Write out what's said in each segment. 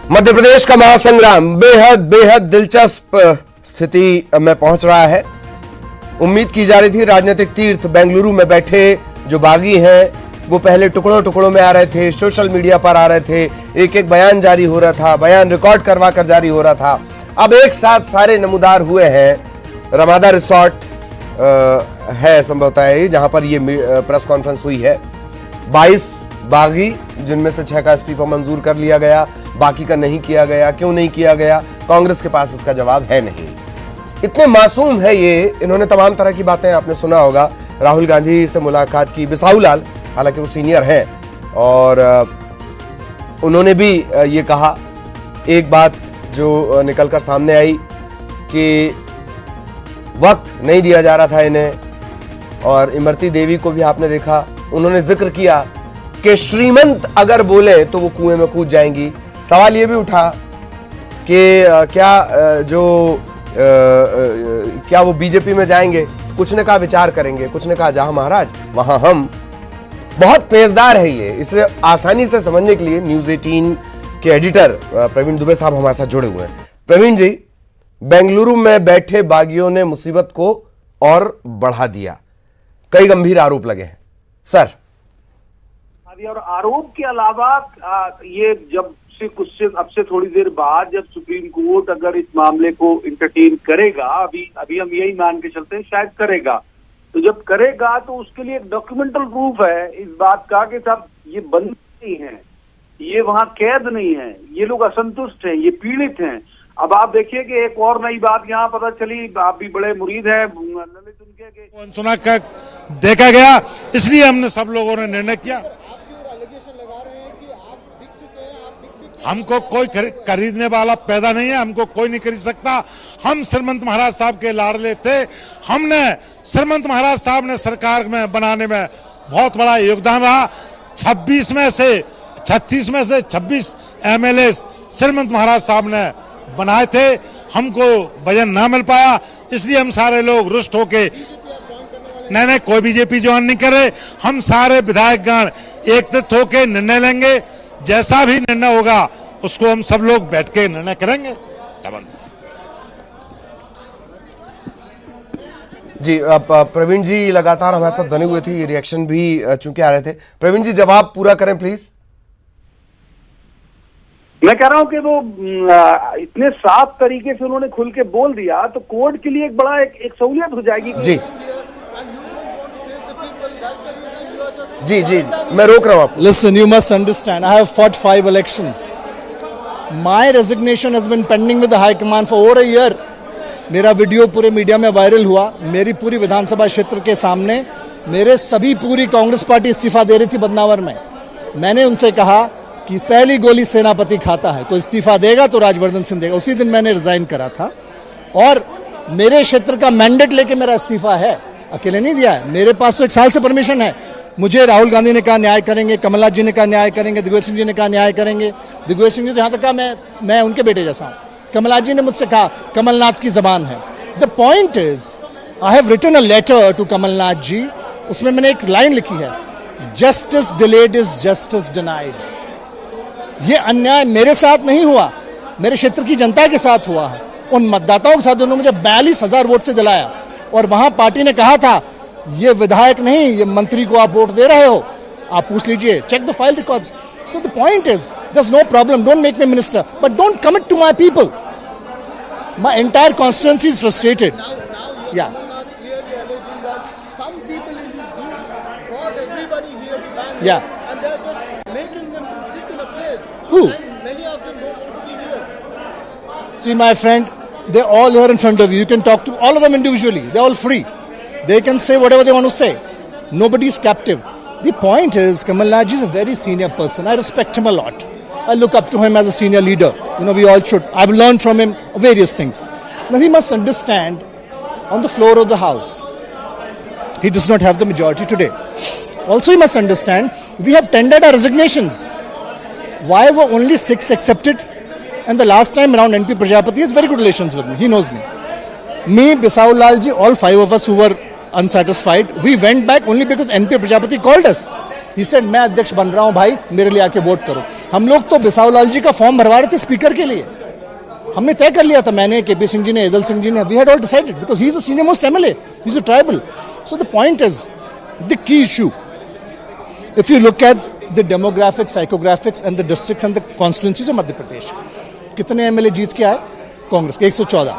मध्य प्रदेश का महासंग्राम बेहद बेहद दिलचस्प स्थिति में पहुंच रहा है। उम्मीद की जा रही थी राजनीतिक तीर्थ बेंगलुरु में बैठे जो बागी हैं वो पहले टुकड़ों टुकड़ों में आ रहे थे, सोशल मीडिया पर आ रहे थे, एक एक बयान जारी हो रहा था, बयान रिकॉर्ड करवा कर जारी हो रहा था। अब एक साथ सारे नमूदार हुए हैं। रमादा रिसोर्ट है संभवतः जहां पर ये प्रेस कॉन्फ्रेंस हुई है। 22 बागी जिनमें से 6 का इस्तीफा मंजूर कर लिया गया, बाकी का नहीं किया गया। क्यों नहीं किया गया? कांग्रेस के पास इसका जवाब है नहीं। इतने मासूम है ये। इन्होंने तमाम तरह की बातें आपने सुना होगा। राहुल गांधी से मुलाकात की, बिसाहू लाल हालांकि वो सीनियर हैं और उन्होंने भी ये कहा। एक बात जो निकलकर सामने आई कि वक्त नहीं दिया जा रहा था इन्हें। और इमरती देवी को भी आपने देखा, उन्होंने जिक्र किया कि श्रीमंत अगर बोले तो वो कुएं में कूद जाएंगी। सवाल ये भी उठा कि क्या वो बीजेपी में जाएंगे? कुछ ने कहा विचार करेंगे, कुछ ने कहा जहां महाराज वहां हम। बहुत पेचदार है ये। इसे आसानी से समझने के लिए न्यूज़ 18 के एडिटर प्रवीण दुबे साहब हमारे साथ जुड़े हुए हैं। प्रवीण जी, बेंगलुरु में बैठे बागियों ने मुसीबत को और बढ़ा दिया। कई गंभीर आरोप लगे हैं सर। और आरोप के अलावा ये जब से अब से थोड़ी देर बाद जब सुप्रीम कोर्ट अगर इस मामले को इंटरटेन करेगा, अभी हम यही मान के चलते हैं शायद करेगा, तो जब करेगा तो उसके लिए एक डॉक्यूमेंटल प्रूफ है इस बात का कि साहब ये बंद नहीं है, ये वहां कैद नहीं है, ये लोग असंतुष्ट हैं, ये पीड़ित हैं। अब आप देखिए कि एक और नई बात यहाँ पता चली, आप भी बड़े मुरीद हैं ललित उनके के सुना कर देखा गया, इसलिए हमने सब लोगों ने निर्णय किया। हमको कोई खरीदने वाला पैदा नहीं है, हमको कोई नहीं खरीद सकता। हम श्रीमंत महाराज साहब के लाडले थे। हमने श्रीमंत महाराज साहब ने सरकार में बनाने में बहुत बड़ा योगदान रहा। 36 में से 26 एमएलए श्रीमंत महाराज साहब ने बनाए थे। हमको वजन ना मिल पाया, इसलिए हम सारे लोग रुष्ट होके नहीं कोई बीजेपी ज्वाइन नहीं करे। हम सारे विधायकगण एकत्रित होके निर्णय लेंगे। जैसा भी निर्णय होगा उसको हम सब लोग बैठ के निर्णय करेंगे। जी, अब प्रवीण जी लगातार हमारे साथ बने हुए थे, रिएक्शन भी चूंकि आ रहे थे। प्रवीण जी जवाब पूरा करें प्लीज। मैं कह रहा हूं कि वो इतने साफ तरीके से उन्होंने खुल के बोल दिया तो कोर्ट के लिए एक बड़ा एक सहूलियत हो जाएगी। जी जी जी, मैं रोक रहा हूं आपको। Listen, you must understand. I have fought 5 elections. My resignation has been pending with the High Command for over a year. मेरा वीडियो पूरे मीडिया में वायरल हुआ। मेरी पूरी विधानसभा क्षेत्र के सामने मेरे पूरी कांग्रेस पार्टी इस्तीफा दे रही थी बदनावर में। मैंने उनसे कहा कि पहली गोली सेनापति खाता है, कोई इस्तीफा देगा तो राजवर्धन सिंह देगा। उसी दिन मैंने रिजाइन करा था और मेरे क्षेत्र का मैंडेट लेके मेरा इस्तीफा है, अकेले नहीं दिया है। मेरे पास तो 1 साल से परमिशन है। मुझे राहुल गांधी ने कहा न्याय करेंगे, कमलनाथ जी ने कहा न्याय करेंगे, दिग्विजय सिंह जी ने कहा न्याय करेंगे। दिग्विजय सिंह जी जहां तक कहा मैं उनके बेटे जैसा हूं। कमलनाथ जी ने मुझसे कहा कमलनाथ की जबान है। The point is I have written a letter to Kamal Nath ji. उसमें मैंने एक लाइन लिखी है, justice delayed is justice denied. ये अन्याय मेरे साथ नहीं हुआ, मेरे क्षेत्र की जनता के साथ हुआ है। उन मतदाताओं के साथ उन्होंने मुझे 42,000 वोट से दिलाया और वहां पार्टी ने कहा था ये विधायक नहीं, ये मंत्री को आप वोट दे रहे हो। आप पूछ लीजिए, check the file records. So the point is there is no problem, don't make me minister but don't commit to my people. My entire constituency is frustrated. या Yeah. And they're just making them to sit in a place. Who? And many of them don't want to be here. See, my friend, they're all here in front of you. You can talk to all of them individually. They're all free. They can say whatever they want to say. Nobody's captive. The point is, Kamalnath ji is a very senior person. I respect him a lot. I look up to him as a senior leader. You know, we all should. I've learned from him various things. Now, he must understand, on the floor of the House, he does not have the majority today. Also, you must understand, we have tendered our resignations. Why were only 6 accepted? And the last time around, NP Prajapati has very good relations with me. He knows me. Me, Bisahu Lal ji, all 5 of us who were unsatisfied, we went back only because NP Prajapati called us. He said मैं अध्यक्ष बन रहा हूं भाई, मेरे लिए आके vote करो। हम लोग तो बिसाहू लाल जी का फॉर्म भरवा रहे थे स्पीकर के लिए, हमने तय कर लिया था, मैंने, केपी सिंह जी ने, एदल सिंह जी ने, we had all decided because he is the senior most MLA, he is a tribal. So the point is the key issue, if you look at the demographics, psychographics and the districts and the constituencies of Madhya Pradesh, कितने MLA जीत के आए कांग्रेस के? 114।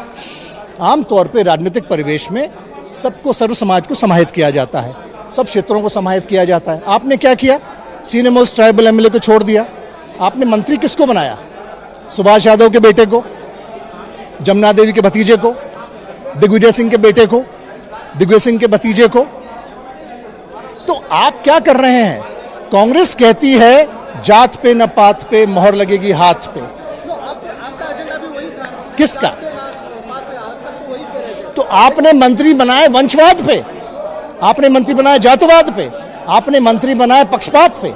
आमतौर पर राजनीतिक परिवेश में सबको, सर्व समाज को समाहित किया जाता है, सब क्षेत्रों को समाहित किया जाता है। आपने क्या किया? सीनियर मोस्ट ट्राइबल एमएलए को छोड़ दिया। आपने मंत्री किसको बनाया? सुभाष यादव के बेटे को, जमुना देवी के भतीजे को, दिग्विजय सिंह के बेटे को, दिग्विजय सिंह के भतीजे को। तो आप क्या कर रहे हैं? कांग्रेस कहती है जात पे न पात पे मोहर लगेगी हाथ पे। आपका एजेंडा भी वही था। किसका? बात पे आज तक तो वही कह रहे थे। तो आपने मंत्री बनाए वंशवाद पे, आपने मंत्री बनाए जातवाद पे, आपने मंत्री बनाए पक्षपात पे।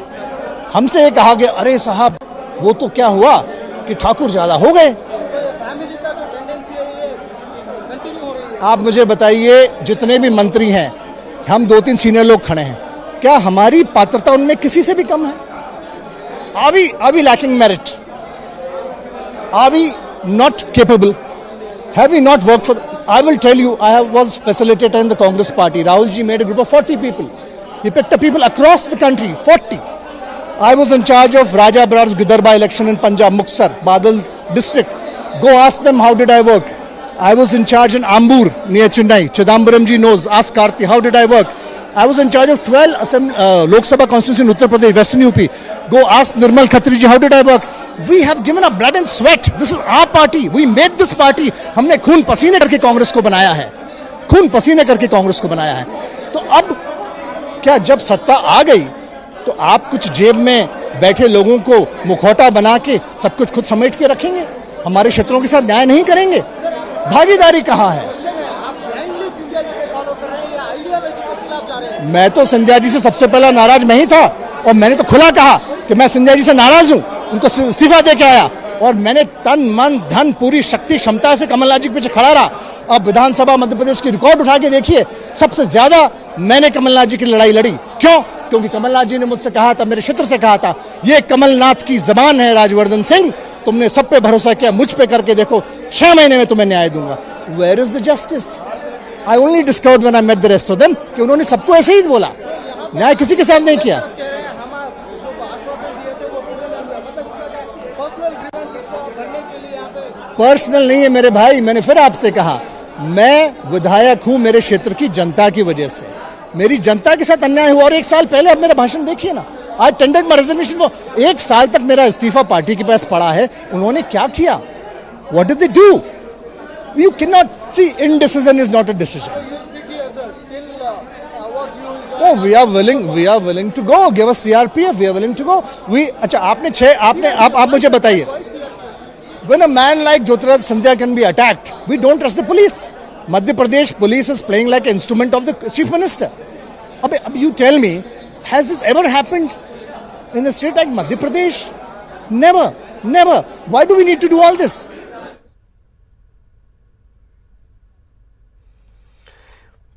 हमसे ये कहा गया अरे साहब वो तो क्या हुआ कि ठाकुर ज्यादा हो गए। तो ये फैमिली का जो टेंडेंसी है ये कंटिन्यू हो रही है। आप मुझे बताइए, जितने भी मंत्री हैं, हम 2-3 सीनियर लोग खड़े हैं, क्या हमारी पात्रता उनमें किसी से भी कम है? Are we lacking merit? Are we not capable? Have we not worked for? I will tell you, I was facilitator in the Congress party. Rahul ji made a group of 40 people. He picked up people across the country, 40. I was in charge of Raja Brar's Gidarba election in Punjab, Muksar, Badal's district. Go ask them how did I work. I was in charge in Ambur near Chennai. Chidambaram ji knows. Ask Karti, how did I work? I was in charge of 12 Lok Sabha constituency in Uttar Pradesh, Western UP. Go ask Nirmal Khatri ji, how did I work? We have given up blood and sweat. This is our party. We made this party. हमने खून पसीने करके कांग्रेस को बनाया है, खून पसीने करके कांग्रेस को बनाया है। तो अब क्या जब सत्ता आ गई तो आप कुछ जेब में बैठे लोगों को मुखौटा बना के सब कुछ खुद समेट के रखेंगे? हमारे क्षेत्रों के साथ न्याय नहीं करेंगे? भागीदारी कहाँ है? आप ब्लाइंडली सिंधिया जी को फॉलो कर रहे हैं या आइडियोलॉजी के खिलाफ जा रहे हैं? मैं तो सिंधिया जी से सबसे पहला नाराज मैं ही था, और मैंने तो खुला कहा कि मैं सिंधिया जी से नाराज हूं, उनको इस्तीफा दे के आया, और मैंने तन मन धन पूरी शक्ति क्षमता से कमलनाथ जी के पीछे खड़ा रहा। अब विधानसभा मध्य प्रदेश की रिकॉर्ड उठा के देखिए, सबसे ज्यादा मैंने कमलनाथ जी की लड़ाई लड़ी। क्यों? क्योंकि कमलनाथ जी ने मुझसे कहा था, मेरे क्षेत्र से कहा था, ये कमलनाथ की जबान है राजवर्धन सिंह, तुमने सब पे भरोसा किया, मुझ पे करके देखो, 6 महीने में तुम्हें न्याय दूंगा। Where is the justice? I only discovered when I met the rest of them कि उन्होंने सबको ऐसे ही बोला, न्याय किसी के साथ नहीं किया। कह रहे हैं हम जो आश्वासन दिए थे वो पूरे नहीं हुए, मतलब इसका क्या पर्सनल ग्रीवेंसेस को भरने के लिए यहाँ पे? पर्सनल नहीं है मेरे भाई, मैंने फिर आपसे कहा, मैं विधायक हूं मेरे क्षेत्र की जनता की वजह से, मेरी जनता के साथ अन्याय हुआ। और 1 साल पहले आप मेरा भाषण देखिए ना, आई टेंडर्ड माय रेजिग्नेशन। वो 1 साल तक मेरा इस्तीफा पार्टी के पास पड़ा है, उन्होंने क्या किया? What did they do? You can not see, indecision is not a decision. You'll sit here, sir, till what you will Oh, we are willing to go. Give us CRPF. We are willing to go. अच्छा, आप मुझे बताइए, when a man like Jyotiraj Scindia can be attacked, we don't trust the police. Madhya Pradesh police is playing like an instrument of the chief minister. अब you tell me, has this ever happened in a state like Madhya Pradesh? Never, never. Why do we need to do all this?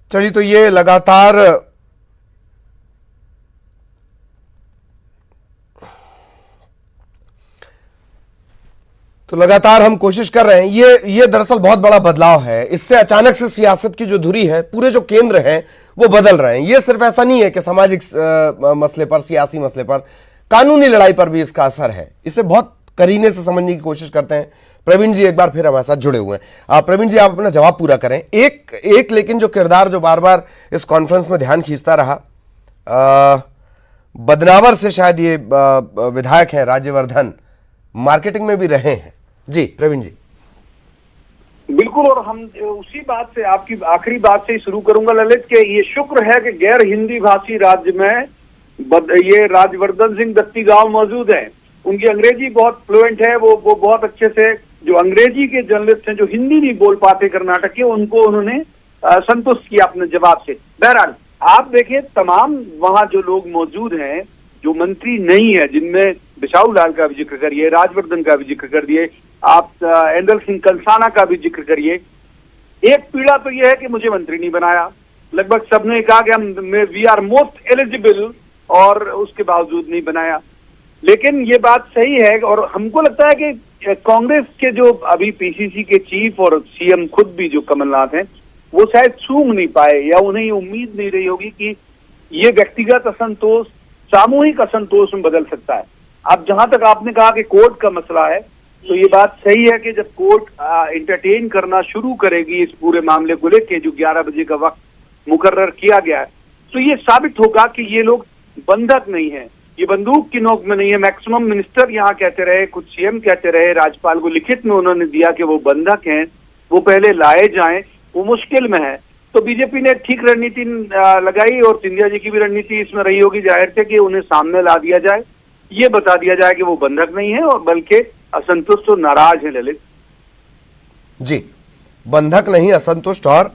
चलिए, तो ये लगातार हम कोशिश कर रहे हैं। ये दरअसल बहुत बड़ा बदलाव है। इससे अचानक से सियासत की जो धुरी है, पूरे जो केंद्र हैं वो बदल रहे हैं। ये सिर्फ ऐसा नहीं है कि सामाजिक मसले पर, सियासी मसले पर, कानूनी लड़ाई पर भी इसका असर है। इसे बहुत करीने से समझने की कोशिश करते हैं। प्रवीण जी एक बार फिर हमारे साथ जुड़े हुए हैं। प्रवीण जी, आप अपना जवाब पूरा करें। एक लेकिन जो किरदार जो बार बार इस कॉन्फ्रेंस में ध्यान खींचता रहा, बदनावर से शायद ये विधायक हैं राज्यवर्धन, मार्केटिंग में भी रहे हैं। जी प्रवीण जी। बिल्कुल, और हम उसी बात से, आपकी आखिरी बात से ही शुरू करूंगा ललित, के ये शुक्र है कि गैर हिंदी भाषी राज्य में ये राज्यवर्धन सिंह दत्तीगांव मौजूद है। उनकी अंग्रेजी बहुत फ्लुएंट है, वो बहुत अच्छे से, जो अंग्रेजी के जर्नलिस्ट हैं जो हिंदी नहीं बोल पाते कर्नाटक के, उनको उन्होंने संतुष्ट किया अपने जवाब से। बहरहाल आप देखिए, तमाम वहां जो लोग मौजूद हैं जो मंत्री नहीं है, जिनमें बिसाहू लाल का भी जिक्र करिए, राजवर्धन का भी जिक्र कर दिए, आप एंदल सिंह कंसाना का भी जिक्र करिए। एक पीड़ा तो यह है कि मुझे मंत्री नहीं बनाया। लगभग सबने कहा कि हम वी आर मोस्ट एलिजिबल और उसके बावजूद नहीं बनाया। लेकिन ये बात सही है और हमको लगता है कि कांग्रेस के जो अभी पीसीसी के चीफ और सीएम खुद भी जो कमलनाथ हैं, वो शायद सूंघ नहीं पाए या उन्हें उम्मीद नहीं रही होगी कि ये व्यक्तिगत असंतोष सामूहिक असंतोष में बदल सकता है। अब जहां तक आपने कहा कि कोर्ट का मसला है, तो ये बात सही है कि जब कोर्ट इंटरटेन करना शुरू करेगी इस पूरे मामले को लेके, जो 11 बजे का वक्त मुकर्रर किया गया है, तो ये साबित होगा कि ये लोग बंधक नहीं है, ये बंदूक की नोक में नहीं है। मैक्सिमम मिनिस्टर यहाँ कहते रहे, कुछ सीएम कहते रहे, राज्यपाल को लिखित में उन्होंने दिया कि वो बंधक हैं, वो पहले लाए जाएं, वो मुश्किल में है। तो बीजेपी ने ठीक रणनीति लगाई और सिंधिया जी की भी रणनीति इसमें रही होगी जाहिर से कि उन्हें सामने ला दिया जाए, ये बता दिया जाए कि वो बंधक नहीं है और बल्कि असंतुष्ट और नाराज है। ललित जी, बंधक नहीं, असंतुष्ट और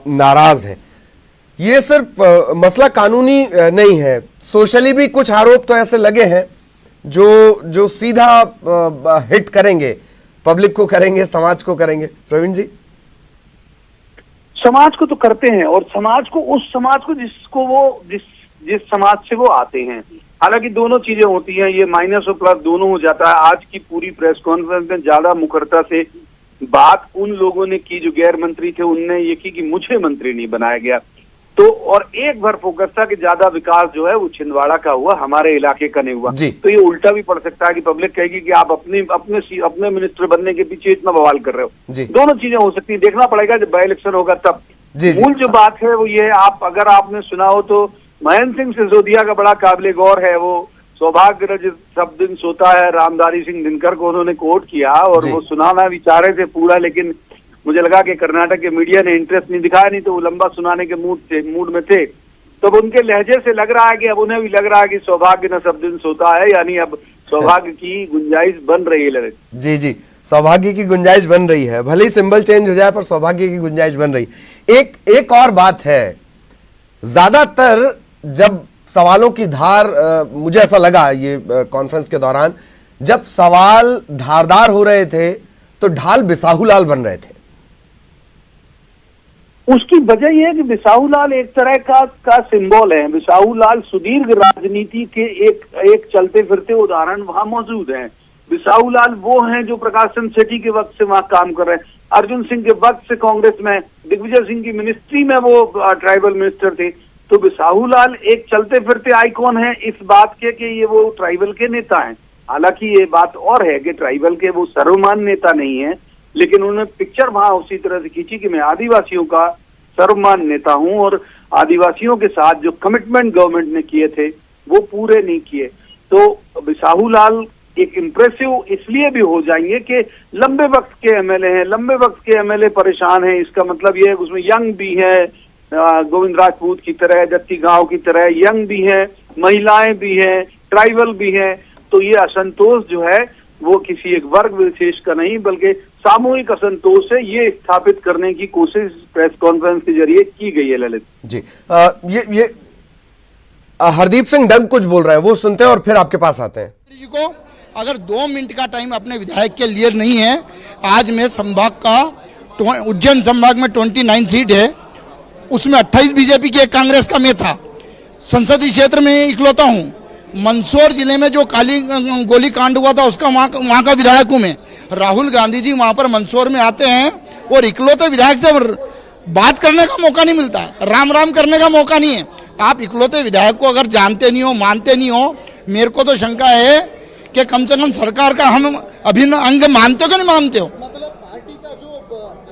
नाराज है। ये सिर्फ मसला कानूनी नहीं है, सोशली भी कुछ आरोप तो ऐसे लगे हैं जो सीधा हिट करेंगे, पब्लिक को करेंगे, समाज को करेंगे। प्रवीण जी, समाज को तो करते हैं और समाज को, उस समाज को जिसको वो जिस समाज से वो आते हैं। हालांकि दोनों चीजें होती हैं, ये माइनस और प्लस दोनों हो जाता है। आज की पूरी प्रेस कॉन्फ्रेंस में ज्यादा मुखरता से बात उन लोगों ने की जो गैर मंत्री थे, उनने ये की कि मुझे मंत्री नहीं बनाया गया। तो और एक बार फोकस था कि ज्यादा विकास जो है वो छिंदवाड़ा का हुआ, हमारे इलाके का नहीं हुआ। तो ये उल्टा भी पड़ सकता है कि पब्लिक कहेगी कि आप अपने मिनिस्टर बनने के पीछे इतना बवाल कर रहे हो। दोनों चीजें हो सकती है, देखना पड़ेगा जब बाई इलेक्शन होगा तब। मूल जो बात है वो ये, अगर आपने सुना हो तो महेंद्र सिंह सिसोदिया का बड़ा काबिल गौर है, वो सौभाग्य रज सब दिन सोता है, रामधारी सिंह दिनकर को उन्होंने कोट किया और वो सुनाना भी चाह रहे थे पूरा, लेकिन मुझे लगा कि कर्नाटक के मीडिया ने इंटरेस्ट नहीं दिखाया, नहीं तो वो लंबा सुनाने के मूड में थे। तो उनके लहजे से लग रहा है कि अब उन्हें भी लग रहा है कि सौभाग्य न सब दिन सोता है, यानी अब सौभाग्य की गुंजाइश बन रही है। ललित जी जी, सौभाग्य की गुंजाइश बन रही है, भले ही सिंबल चेंज हो जाए पर सौभाग्य की गुंजाइश बन रही। एक और बात है, ज्यादातर जब सवालों की धार, मुझे ऐसा लगा ये कॉन्फ्रेंस के दौरान, जब सवाल धारदार हो रहे थे तो ढाल बिसाहूलाल बन रहे थे। उसकी वजह यह है कि बिसाहूलाल एक तरह का सिंबल है। बिसाहूलाल सुदीर्घ राजनीति के एक चलते फिरते उदाहरण वहां मौजूद हैं। बिसाहूलाल वो हैं जो प्रकाशन सेठी के वक्त से वहां काम कर रहे हैं, अर्जुन सिंह के वक्त से कांग्रेस में, दिग्विजय सिंह की मिनिस्ट्री में वो ट्राइबल मिनिस्टर थे। तो बिसाहूलाल एक चलते फिरते आइकॉन है इस बात के कि ये वो ट्राइबल के नेता हैं। हालांकि ये बात और है कि ट्राइबल के वो सर्वमान्य नेता नहीं है, लेकिन उन्होंने पिक्चर वहां उसी तरह से खींची कि मैं आदिवासियों का सर्वमान्य नेता हूं और आदिवासियों के साथ जो कमिटमेंट गवर्नमेंट ने किए थे वो पूरे नहीं किए। तो बिसाहूलाल एक इम्प्रेसिव इसलिए भी हो जाएंगे कि लंबे वक्त के एमएलए हैं, लंबे वक्त के एमएलए परेशान हैं। इसका मतलब ये है उसमें यंग भी है, गोविंद राजपूत की तरह, दत्ती गांव की तरह यंग भी है, महिलाएं भी हैं, ट्राइबल भी हैं। तो ये असंतोष जो है वो किसी एक वर्ग विशेष का नहीं बल्कि सामूहिक असंतोष है, ये स्थापित करने की कोशिश प्रेस कॉन्फ्रेंस के जरिए की गई है। ललित जी, ये हरदीप सिंह डग कुछ बोल रहे हैं, वो सुनते हैं और फिर आपके पास आते हैं। जी को अगर 2 मिनट का टाइम अपने विधायक के लिए नहीं है, आज मैं संभाग का उज्जैन संभाग में 29 सीट है, उसमें 28 बीजेपी की, एक कांग्रेस का मैं था। संसदीय क्षेत्र में इकलौता हूँ। मंदसौर जिले में जो काली गोली कांड हुआ था उसका वहाँ का विधायक हूँ मैं। राहुल गांधी जी वहाँ पर मंदसौर में आते हैं और इकलौते विधायक से बात करने का मौका नहीं मिलता है, राम राम करने का मौका नहीं है। आप इकलौते विधायक को अगर जानते नहीं हो, मानते नहीं हो, मेरे को तो शंका है कि कम से कम सरकार का हम अभिन्न अंग मानते हो कि नहीं मानते हो? मतलब पार्टी का जो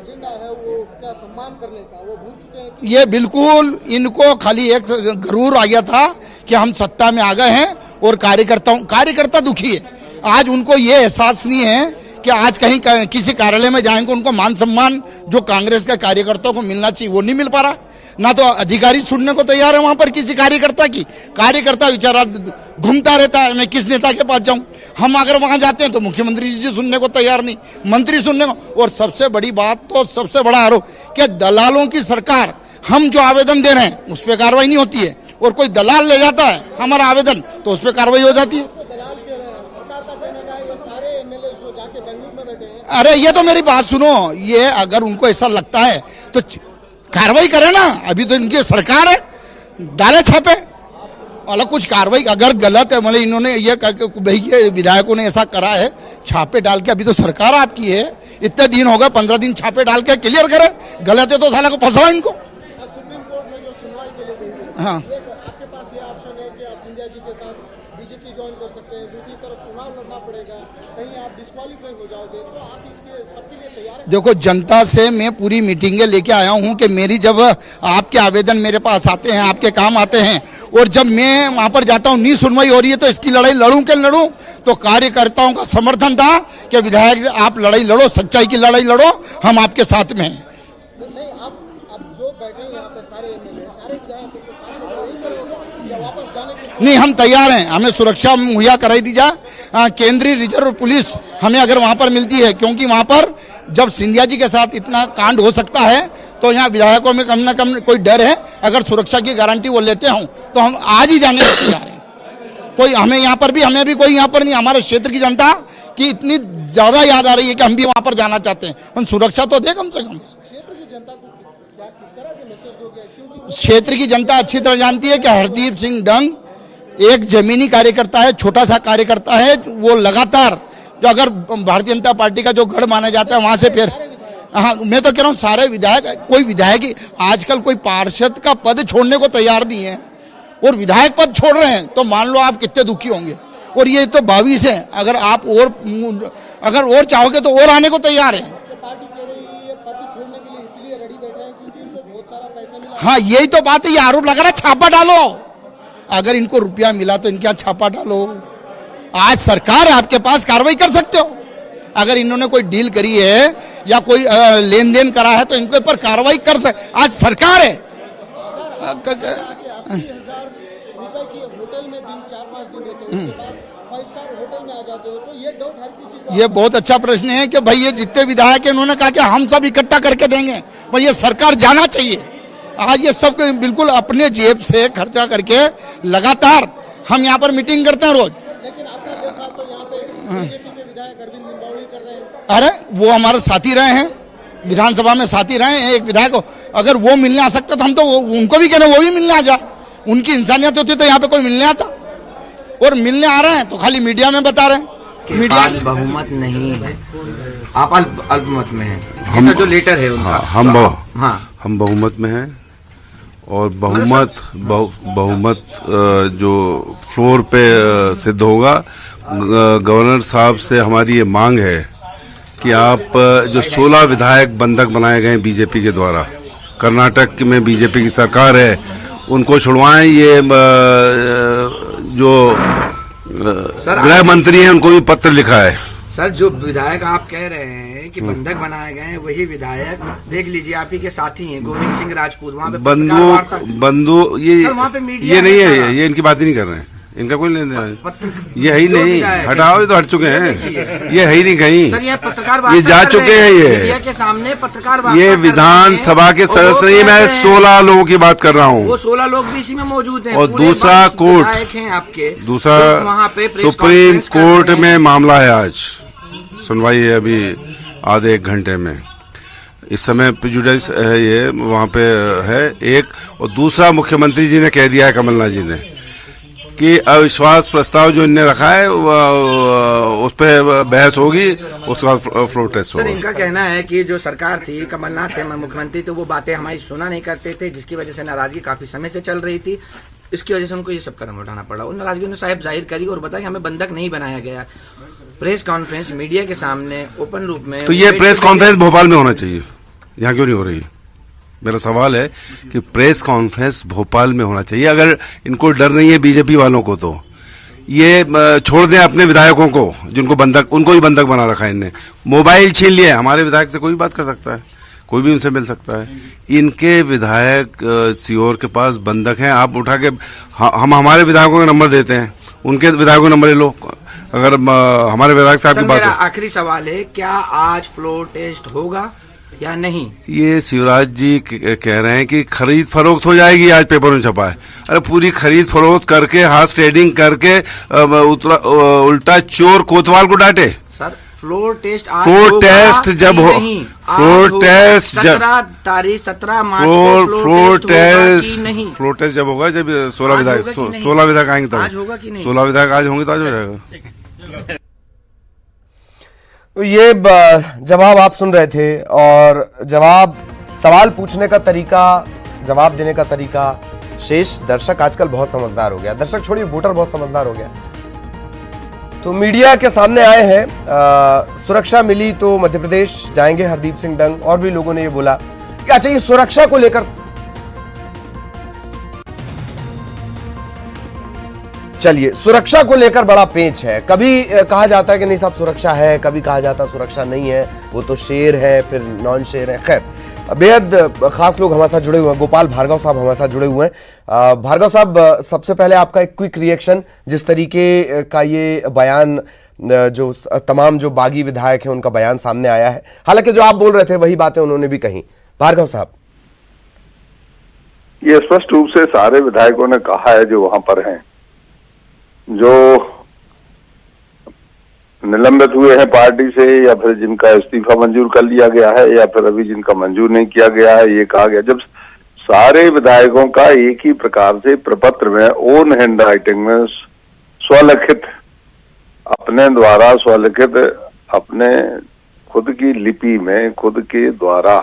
एजेंडा है वो का सम्मान करने का वो भूल चुके हैं। ये बिल्कुल, इनको खाली एक गरूर आ गया था कि हम सत्ता में आ गए हैं और कार्यकर्ता दुखी है। आज उनको ये एहसास नहीं है कि आज कहीं किसी कार्यालय में जाएंगे उनको मान सम्मान जो कांग्रेस के कार्यकर्ताओं को मिलना चाहिए वो नहीं मिल पा रहा। ना तो अधिकारी सुनने को तैयार है वहां पर किसी कार्यकर्ता की। कार्यकर्ता बेचारा घूमता रहता है, मैं किस नेता के पास जाऊं। हम अगर वहां जाते हैं तो मुख्यमंत्री जी सुनने को तैयार नहीं, मंत्री सुनने को। और सबसे बड़ी बात तो सबसे बड़ा आरोप कि दलालों की सरकार, हम जो आवेदन दे रहे हैं उस पर कार्रवाई नहीं होती है और कोई दलाल ले जाता है हमारा आवेदन तो उस पर कार्रवाई हो जाती है। दलाल कह रहे हैं, सरकार का कहना है ये सारे एमएलए जो जाके बेंगलुरु में बैठे हैं। अरे ये तो मेरी बात सुनो, ये अगर उनको ऐसा लगता है तो कार्रवाई करे ना, अभी तो इनकी सरकार है, डाले छापे। मतलब कुछ कार्रवाई अगर गलत है, मतलब इन्होंने ये कहा कि भाई ये विधायकों ने ऐसा करा है, छापे डाल के, अभी तो सरकार आपकी है, इतने दिन हो गए, 15 दिन छापे डाल के क्लियर करे, गलत है तो साला को फंसाओ इनको। अब सुप्रीम कोर्ट में जो सुनवाई के लिए गई है, हाँ। ये आपके पास ये ऑप्शन है कि आप सिंधिया जी के साथ बीजेपी ज्वाइन कर सकते हैं, दूसरी तरफ चुनाव लड़ना पड़ेगा, कहीं आप डिस्क्वालीफाई हो जाओगे, तो आप इसके सबके लिए तैयार हैं? देखो, जनता से मैं पूरी मीटिंगें लेके आया हूं कि मेरी जब आपके आवेदन मेरे पास आते हैं, आपके काम आते हैं, और जब मैं वहां पर जाता हूं नहीं सुनवाई हो रही है तो इसकी लड़ाई लड़ूं कि लड़ूं। तो कार्यकर्ताओं का समर्थन था कि विधायक आप लड़ाई लड़ो, सच्चाई की लड़ाई लड़ो, हम आपके साथ में हैं। नहीं, आप जो बैठे हैं यहाँ पे सारे एमएलए, सारे विधायकों को साथ में वही करोगे या वापस जाने की? नहीं, हम तैयार हैं, हमें सुरक्षा मुहैया कराई दी जाए। केंद्रीय रिजर्व पुलिस हमें अगर वहां पर मिलती है, क्योंकि वहां पर जब सिंधिया जी के साथ इतना कांड हो सकता है तो यहाँ विधायकों में कम न कम कोई डर है। अगर सुरक्षा की गारंटी वो लेते हों तो हम आज ही जाने को तैयार हैं। कोई हमें यहाँ पर भी, हमें भी कोई यहाँ पर नहीं, हमारे क्षेत्र की जनता की इतनी ज्यादा याद आ रही है कि हम भी वहां पर जाना चाहते हैं, पर सुरक्षा तो दे कम से कम। क्षेत्र की जनता को क्या किस तरह के मैसेज दोगे, क्योंकि क्षेत्र की जनता अच्छी तरह जानती है कि हरदीप सिंह डंग एक जमीनी कार्यकर्ता है, छोटा सा कार्यकर्ता है, वो लगातार जो अगर भारतीय जनता पार्टी का जो गढ़ माना जाता है वहां से फिर, हाँ मैं तो कह रहा हूँ सारे विधायक, कोई विधायक ही आजकल कोई पार्षद का पद छोड़ने को तैयार नहीं है और विधायक पद छोड़ रहे हैं, तो मान लो आप कितने दुखी होंगे। और ये तो 22 है, अगर आप और चाहोगे तो और आने को तैयार है। पार्टी कह रही है ये पद छोड़ने के लिए इसलिए रेडी बैठे हैं क्योंकि इनको बहुत सारा पैसा मिला। हाँ, यही तो बात है, ये आरोप लगा रहा है, छापा डालो। अगर इनको रुपया मिला तो इनके यहाँ छापा डालो। आज सरकार है आपके पास, कार्रवाई कर सकते हो। अगर इन्होंने कोई डील करी है या कोई लेन देन करा है तो इनके ऊपर कार्रवाई कर सकते, आज सरकार है। 80,000 रुपए की होटल में दिन 4-5 दिन रहते हो, उसके बाद 5 स्टार होटल में आ जाते हो, तो ये डाउट हर किसी को। ये बहुत अच्छा प्रश्न है कि भाई ये जितने विधायक हैं उन्होंने कहा कि हम सब इकट्ठा करके देंगे, पर ये सरकार जाना चाहिए। आज ये सब बिल्कुल अपने जेब से खर्चा करके लगातार हम यहाँ पर मीटिंग करते हैं रोज। लेकिन आपने देखा तो यहाँ पे बीजेपी के विधायक अरविंद लिंबावली कर रहे हैं। अरे वो हमारे साथी रहे हैं, विधानसभा में साथी रहे हैं। एक विधायक को अगर वो मिलने आ सकता तो हम तो उनको भी कहना वो भी मिलने आ जाए। उनकी इंसानियत होती तो यहाँ पे कोई मिलने आता, और मिलने आ रहे हैं तो खाली मीडिया में बता रहे हैं। मीडिया बहुमत नहीं है, आप अल्पमत में हैं। हम जो लेटर है उनका, हम बहुमत में हैं और बहुमत जो फ्लोर पे सिद्ध होगा। गवर्नर साहब से हमारी ये मांग है कि आप जो 16 विधायक बंधक बनाए गए बीजेपी के द्वारा, कर्नाटक में बीजेपी की सरकार है, उनको छुड़वाएं। ये जो गृह मंत्री हैं उनको भी पत्र लिखा है। सर, जो विधायक आप कह रहे हैं कि बंधक बनाए गए हैं, वही विधायक देख लीजिए आप ही के साथी हैं, गोविंद सिंह राजपूत। वहाँ पे बंधु ये वहाँ पे मीडिया ये नहीं है, ये इनकी बात ही नहीं कर रहे हैं, इनका कोई लेन देन ये है ही नहीं। हटाओ, ये तो हट चुके हैं, ये है ही नहीं कहीं। सर, ये पत्रकार ये जा चुके हैं। ये मीडिया के सामने पत्रकार ये विधानसभा के सदस्य नहीं, मैं 16 लोगों की बात कर रहा हूँ। वो 16 लोग भी इसी में मौजूद हैं। और दूसरा कोर्ट, दूसरा सुप्रीम कोर्ट में मामला है, आज सुनवाई है अभी आधे 1 घंटे में। इस समय प्रेजुडिस है, ये वहां पे है एक। और दूसरा मुख्यमंत्री जी ने कह दिया है, कमलनाथ जी ने, कि अविश्वास प्रस्ताव जो इनने रखा है उस पर बहस होगी, उसके बाद फ्लोर टेस्ट होगा। सर, इनका कहना है कि जो सरकार थी, कमलनाथ थे मुख्यमंत्री, तो वो बातें हमारी सुना नहीं करते थे, जिसकी वजह से नाराजगी काफी समय से चल रही थी। इसकी वजह से उनको ये सब कदम उठाना पड़ा। उन नाराजगी ने साहब जाहिर करी और बताया कि हमें बंधक नहीं बनाया गया। प्रेस कॉन्फ्रेंस मीडिया के सामने ओपन रूप में, तो ये प्रेस कॉन्फ्रेंस भोपाल में होना चाहिए, यहाँ क्यों नहीं हो रही? मेरा सवाल है कि प्रेस कॉन्फ्रेंस भोपाल में होना चाहिए। अगर इनको डर नहीं है बीजेपी वालों को, तो ये छोड़ दें अपने विधायकों को, जिनको बंधक, उनको ही बंधक बना रखा है इनने। मोबाइल छीन लिए, हमारे विधायक से कोई भी बात कर सकता है, कोई भी उनसे मिल सकता है। इनके विधायक सीओर के पास बंधक हैं। आप उठा के हम हमारे विधायकों का नंबर देते हैं, उनके विधायकों का नंबर ले लो। अगर हमारे विधायक साहब की बात हो। आखिरी सवाल है, क्या आज फ्लोर टेस्ट होगा या नहीं? ये शिवराज जी कह रहे हैं कि खरीद फरोख्त हो जाएगी, आज पेपर में छपा है। अरे पूरी खरीद फरोख्त करके, हाथ ट्रेडिंग करके उल्टा चोर कोतवाल को डांटे। सर, फ्लोर टेस्ट आज फ्लोर होगा टेस्ट जब कि हो नहीं? आज फ्लोर होगा। टेस्ट जब 17 मार्च को फ्लोर टेस्ट होगा कि नहीं? फ्लोर टेस्ट जब होगा, जब 16 आज विधायक होगा कि नहीं? 16 विधायक आएंगे आज तब होगा कि नहीं? 16 विधायक आज होंगे तो आज हो जाएगा। तो ये जवाब आप सुन रहे थे, और सवाल पूछने का तरीका, जवाब देने का तरीका, शेष दर्शक आजकल बहुत समझदार हो गया। दर्शक छोड़िए, वोटर बहुत समझदार हो गया। तो मीडिया के सामने आए हैं, सुरक्षा मिली तो मध्य प्रदेश जाएंगे हरदीप सिंह डंग, और भी लोगों ने ये बोला कि अच्छा ये सुरक्षा को लेकर, चलिए सुरक्षा को लेकर बड़ा पेंच है। कभी कहा जाता है कि नहीं साहब सुरक्षा है, कभी कहा जाता है सुरक्षा नहीं है, वो तो शेर है, फिर नॉन शेर है। खैर, बेहद खास लोग हमारे साथ जुड़े हुए हैं। गोपाल भार्गव साहब हमारे साथ जुड़े हुए हैं। भार्गव साहब, सबसे पहले आपका एक क्विक रिएक्शन, जिस तरीके का ये बयान, जो तमाम जो बागी विधायक हैं उनका बयान सामने आया है, हालांकि जो आप बोल रहे थे वही बातें उन्होंने भी कही। भार्गव साहब, ये स्पष्ट रूप से सारे विधायकों ने कहा है जो वहां पर हैं, जो निलंबित हुए हैं पार्टी से, या फिर जिनका इस्तीफा मंजूर कर लिया गया है, या फिर अभी जिनका मंजूर नहीं किया गया है। ये कहा गया, जब सारे विधायकों का एक ही प्रकार से प्रपत्र में, ओन हैंड राइटिंग में, स्वलिखित, अपने द्वारा स्वलिखित, अपने खुद की लिपि में, खुद के द्वारा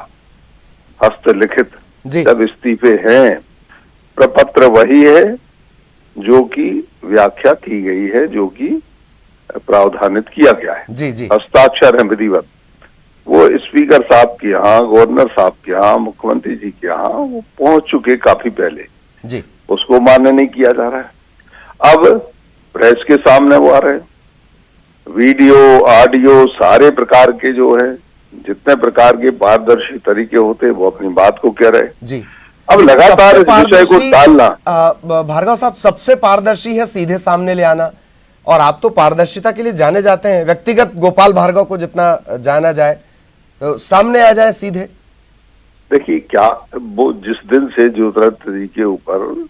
हस्तलिखित जब इस्तीफे हैं, प्रपत्र वही है जो कि व्याख्या की गई है, जो कि प्रावधानित किया गया है। जी जी, हस्ताक्षर है विधिवत, वो स्पीकर साहब के यहाँ, गवर्नर साहब के यहाँ, मुख्यमंत्री जी के यहाँ वो पहुंच चुके काफी पहले जी। उसको मान्य नहीं किया जा रहा है। अब प्रेस के सामने वो आ रहे हैं, वीडियो, ऑडियो, सारे प्रकार के जो है, जितने प्रकार के पारदर्शी तरीके होते वो अपनी बात को कह रहे हैं जी। अब लगातार इस विषय को टालना। भार्गव साहब, सबसे पारदर्शी है सीधे सामने ले आना, और आप तो पारदर्शिता के लिए जाने जाते हैं। व्यक्तिगत गोपाल भार्गव को जितना जाना जाए, तो सामने आ जाए सीधे। देखिए, क्या वो जिस दिन से जो तरीके के ऊपर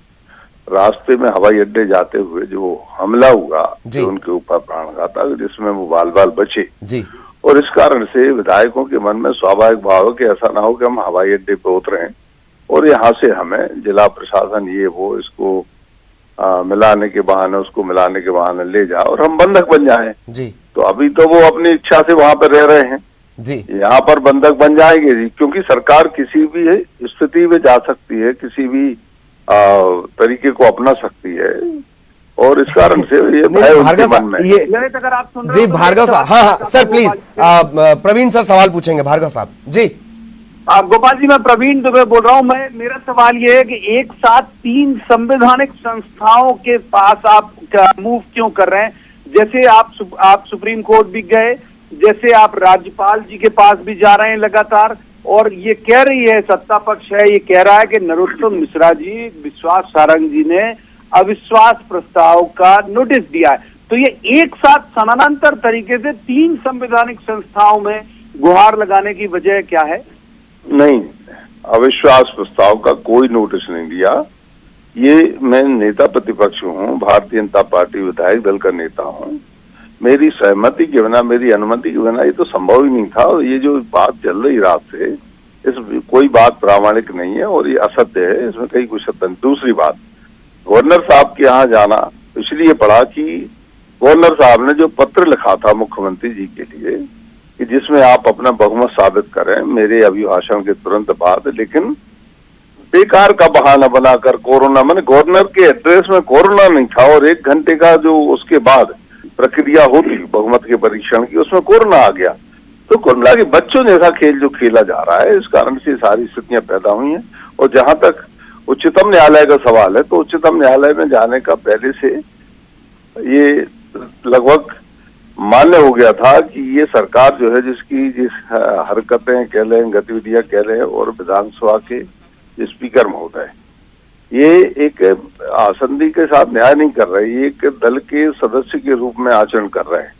रास्ते में हवाई अड्डे जाते हुए जो हमला हुआ, जो उनके ऊपर प्राणघातक, जिसमें वो बाल बाल बचे जी, और इस कारण से विधायकों के मन में स्वाभाविक भाव है कि ऐसा ना हो कि हम हवाई अड्डे पे उतरे और यहाँ से हमें जिला प्रशासन ये वो इसको मिलाने के बहाने, उसको मिलाने के बहाने ले जाए और हम बंधक बन जाएं जी। तो अभी तो वो अपनी इच्छा से वहां पर रह रहे हैं जी, यहाँ पर बंधक बन जाएंगे जी, क्योंकि सरकार किसी भी स्थिति में जा सकती है, किसी भी तरीके को अपना सकती है, और इस कारण से ये भय उनके मन में। ये अगर आप सुन रहे जी हो तो भार्गव साहब, हाँ सर प्लीज, प्रवीण सर सवाल पूछेंगे। भार्गव साहब जी। गोपाल जी, मैं प्रवीण दुबे बोल रहा हूँ। मेरा सवाल ये है कि एक साथ 3 संवैधानिक संस्थाओं के पास आप मूव क्यों कर रहे हैं? जैसे आप सुप्रीम कोर्ट भी गए, जैसे आप राज्यपाल जी के पास भी जा रहे हैं लगातार, और ये कह रही है सत्ता पक्ष है, ये कह रहा है कि नरोत्तम मिश्रा जी, विश्वास सारंग जी ने अविश्वास प्रस्ताव का नोटिस दिया है। तो ये एक साथ समानांतर तरीके से 3 संवैधानिक संस्थाओं में गुहार लगाने की वजह क्या है? नहीं, अविश्वास प्रस्ताव का कोई नोटिस नहीं दिया। ये मैं नेता प्रतिपक्ष हूँ, भारतीय जनता पार्टी विधायक दल का नेता हूँ। मेरी सहमति के बिना, मेरी अनुमति के बिना ये तो संभव ही नहीं था। और ये जो बात चल रही रात से, इस कोई बात प्रामाणिक नहीं है और ये असत्य है, इसमें कहीं कुछ सत्य नहीं। दूसरी बात, गवर्नर साहब के यहाँ जाना इसलिए पड़ा कि गवर्नर साहब ने जो पत्र लिखा था मुख्यमंत्री जी के लिए कि जिसमें आप अपना बहुमत साबित करें मेरे अभिभाषण के तुरंत बाद, लेकिन बेकार का बहाना बनाकर कोरोना, मैंने गवर्नर के एड्रेस में कोरोना नहीं था और 1 घंटे का जो उसके बाद प्रक्रिया होती बहुमत के परीक्षण की, उसमें कोरोना आ गया। तो कोरोना के बच्चों जैसा खेल जो खेला जा रहा है, इस कारण से सारी स्थितियां पैदा हुई हैं। और जहां तक उच्चतम न्यायालय का सवाल है, तो उच्चतम न्यायालय में जाने का पहले से ये लगभग मान्य हो गया था कि ये सरकार जो है, जिस हरकतें कह लें, गतिविधियां कह लें, और विधानसभा के स्पीकर महोदय ये एक आसंदी के साथ न्याय नहीं कर रहे, ये एक दल के सदस्य के रूप में आचरण कर रहे हैं